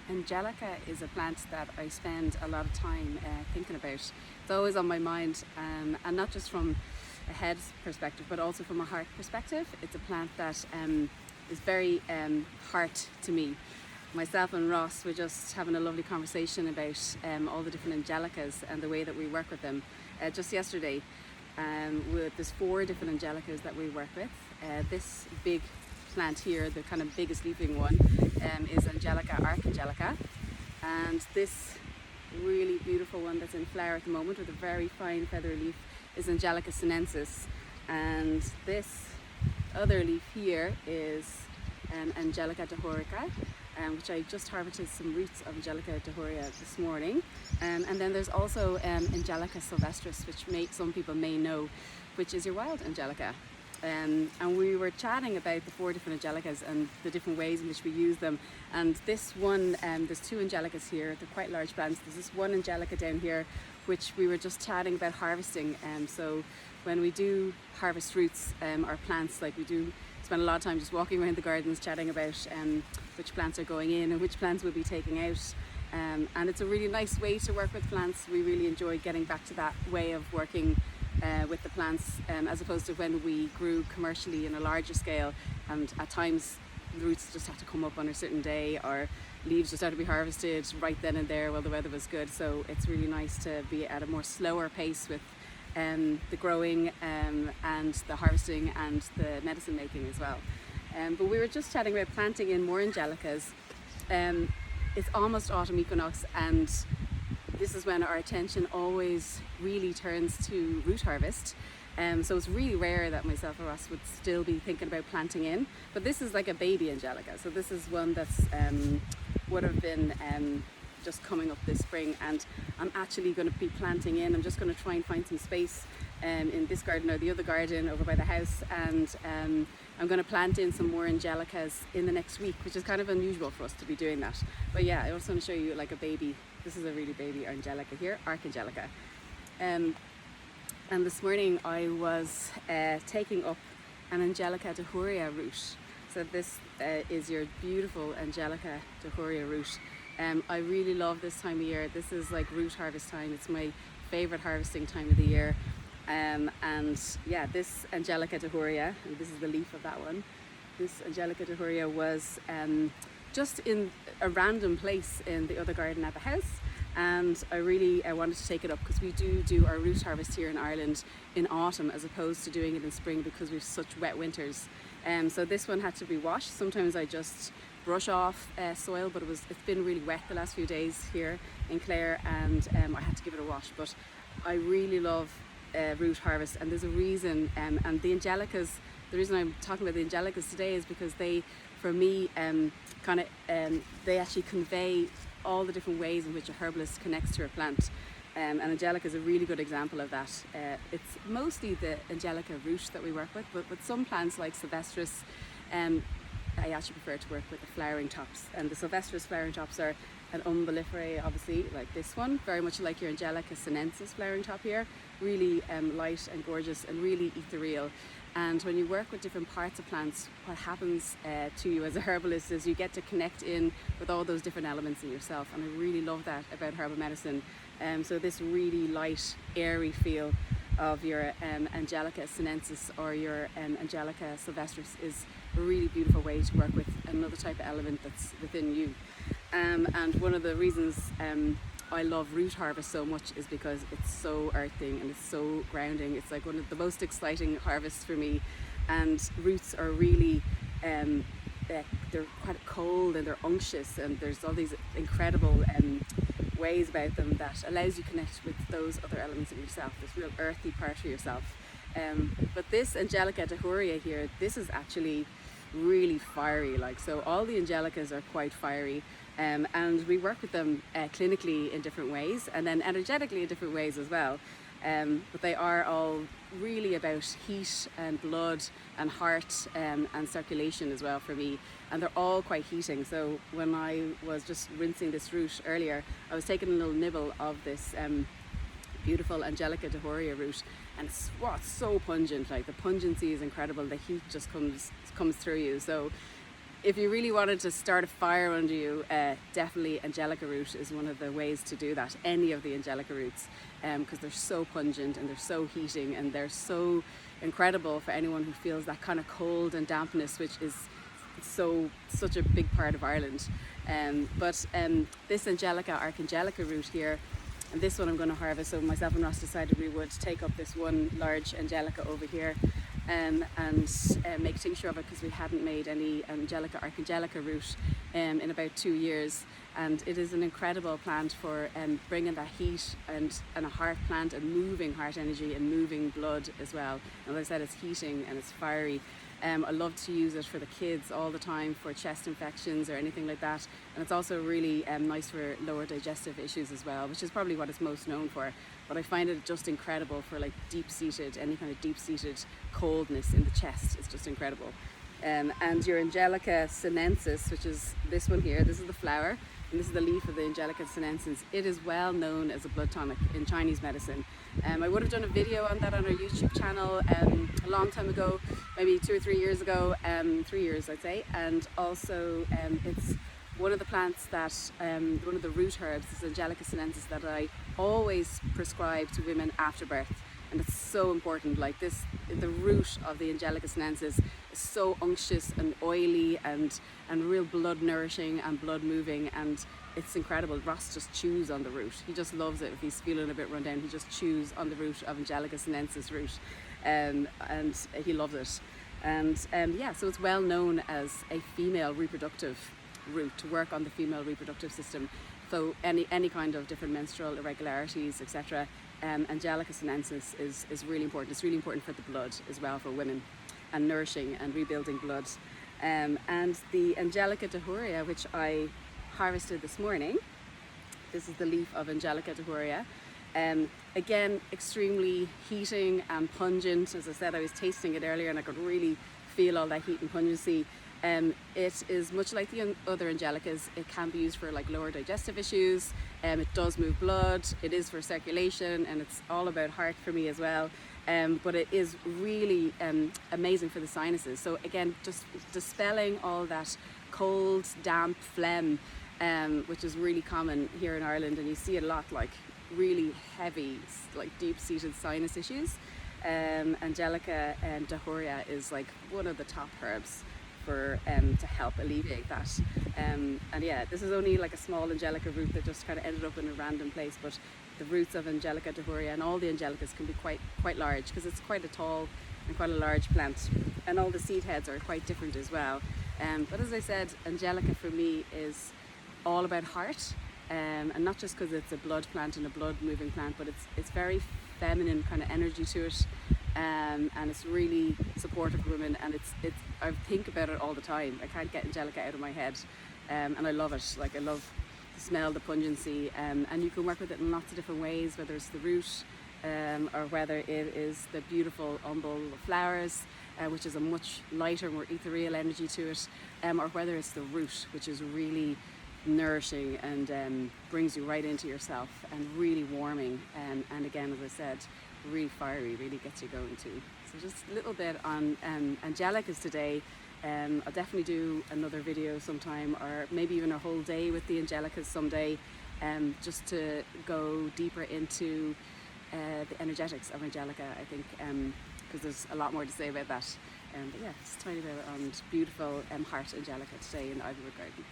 Angelica is a plant that I spend a lot of time thinking about. It's always on my mind, and not just from a head perspective, but also from a heart perspective. It's a plant that is very heart to me. Myself and Ross were just having a lovely conversation about all the different Angelicas and the way that we work with them. Just yesterday, there's 4 different Angelicas that we work with. This big plant here, the kind of biggest leafing one, is Angelica Archangelica, and this really beautiful one that's in flower at the moment with a very fine feathery leaf is Angelica sinensis, and this other leaf here is Angelica dahurica, which I just harvested some roots of Angelica dahurica this morning, and then there's also Angelica sylvestris, which some people may know, which is your wild Angelica. And we were chatting about the 4 different Angelicas and the different ways in which we use them. And this one, there's 2 Angelicas here, they're quite large plants. There's this one Angelica down here, which we were just chatting about harvesting. So when we do harvest roots or plants, like we do spend a lot of time just walking around the gardens chatting about which plants are going in and which plants we'll be taking out. And it's a really nice way to work with plants. We really enjoy getting back to that way of working with the plants, as opposed to when we grew commercially in a larger scale, and at times the roots just had to come up on a certain day, or leaves just had to be harvested right then and there while the weather was good. So it's really nice to be at a more slower pace with the growing and the harvesting and the medicine making as well. But we were just chatting about planting in more Angelicas. It's almost autumn equinox, and this is when our attention always really turns to root harvest. So it's really rare that myself or Ross would still be thinking about planting in. But this is like a baby Angelica. So this is one that's would have been just coming up this spring, and I'm actually going to be planting in. I'm just going to try and find some space in this garden or the other garden over by the house, and I'm going to plant in some more Angelicas in the next week, which is kind of unusual for us to be doing that. But yeah, I also want to show you like a baby. This is a really baby Angelica here, Archangelica. And this morning I was taking up an Angelica dahurica root. So this is your beautiful Angelica dahurica root. I really love this time of year. This is like root harvest time. It's my favorite harvesting time of the year. And yeah, this Angelica dahurica, and this is the leaf of that one. This Angelica dahurica was just in a random place in the other garden at the house, and I wanted to take it up because we do our root harvest here in Ireland in autumn as opposed to doing it in spring because we have such wet winters. So this one had to be washed. Sometimes I just brush off soil, but it's been really wet the last few days here in Clare, and I had to give it a wash. But I really love root harvest, and there's a reason, and the Angelicas, the reason I'm talking about the Angelicas today is because they, for me, they actually convey all the different ways in which a herbalist connects to a plant. And Angelica is a really good example of that. It's mostly the Angelica root that we work with, but some plants like sylvestris, I actually prefer to work with the flowering tops. And the sylvestris flowering tops are an umbelliferae, obviously, like this one, very much like your Angelica sinensis flowering top here, really light and gorgeous and really ethereal. And when you work with different parts of plants, what happens to you as a herbalist is you get to connect in with all those different elements in yourself, and I really love that about herbal medicine. So this really light, airy feel of your Angelica sinensis or your Angelica sylvestris is a really beautiful way to work with another type of element that's within you. And one of the reasons I love root harvest so much is because it's so earthing and it's so grounding. It's like one of the most exciting harvests for me, and roots are really they're quite cold and they're unctuous, and there's all these incredible ways about them that allows you to connect with those other elements of yourself, this real earthy part of yourself. But this Angelica dahurica here, this is actually really fiery. Like, so all the Angelicas are quite fiery, and we work with them clinically in different ways, and then energetically in different ways as well. But they are all really about heat and blood and heart and circulation as well for me, and they're all quite heating. So when I was just rinsing this root earlier, I was taking a little nibble of this beautiful Angelica dahurica root, and it's so pungent. Like, the pungency is incredible, the heat just comes through you. So if you really wanted to start a fire under you, definitely Angelica root is one of the ways to do that. Any of the Angelica roots, because they're so pungent and they're so heating and they're so incredible for anyone who feels that kind of cold and dampness, which is such a big part of Ireland. But this Angelica, Archangelica root here, and this one I'm going to harvest. So myself and Ross decided we would take up this one large Angelica over here and make tincture of it, because we hadn't made any Archangelica root in about 2 years. And it is an incredible plant for bringing that heat and a heart plant and moving heart energy and moving blood as well. And as I said, it's heating and it's fiery. I love to use it for the kids all the time for chest infections or anything like that. And it's also really nice for lower digestive issues as well, which is probably what it's most known for. But I find it just incredible for like any kind of deep-seated coldness in the chest. It's just incredible. And your Angelica sinensis, which is this one here, this is the flower, and this is the leaf of the Angelica sinensis. It is well known as a blood tonic in Chinese medicine. I would have done a video on that on our YouTube channel a long time ago, maybe 2 or 3 years ago, 3 years I'd say. And also it's one of the plants that, one of the root herbs, is Angelica sinensis, that I always prescribe to women after birth. And it's so important. Like this, the root of the Angelica sinensis is so unctuous and oily and real blood nourishing and blood moving, and it's incredible. Ross just chews on the root. He just loves it. If he's feeling a bit run down, he just chews on the root of Angelica sinensis root, and he loves it. And yeah, so it's well known as a female reproductive root, to work on the female reproductive system. So any kind of different menstrual irregularities, etc. Angelica sinensis is really important. It's really important for the blood as well, for women, and nourishing and rebuilding blood. And the Angelica dahuria, which I harvested this morning, this is the leaf of Angelica dahuria. Again, extremely heating and pungent. As I said, I was tasting it earlier and I could really feel all that heat and pungency. It is much like the other Angelicas. It can be used for like lower digestive issues. It does move blood. It is for circulation, and it's all about heart for me as well. But it is really amazing for the sinuses. So again, just dispelling all that cold, damp phlegm, which is really common here in Ireland, and you see it a lot, like really heavy, like deep-seated sinus issues. Angelica dahuria is like one of the top herbs for to help alleviate that. And yeah, this is only like a small Angelica root that just kind of ended up in a random place, but the roots of Angelica dahuria and all the Angelicas can be quite large, because it's quite a tall and quite a large plant, and all the seed heads are quite different as well. But as I said, Angelica for me is all about heart, and not just because it's a blood plant and a blood moving plant, but it's very feminine kind of energy to it. And it's really supportive for women, and I think about it all the time. I can't get Angelica out of my head, and I love it. Like, I love the smell, the pungency, and you can work with it in lots of different ways, whether it's the root or whether it is the beautiful umbel flowers, which is a much lighter, more ethereal energy to it, or whether it's the root, which is really nourishing and brings you right into yourself and really warming, and again, as I said, really fiery, really gets you going too. So just a little bit on Angelicas today. I'll definitely do another video sometime, or maybe even a whole day with the Angelicas someday, just to go deeper into the energetics of Angelica, I think, because there's a lot more to say about that. But yeah, just a tiny bit on beautiful heart Angelica today in Ivywood Garden.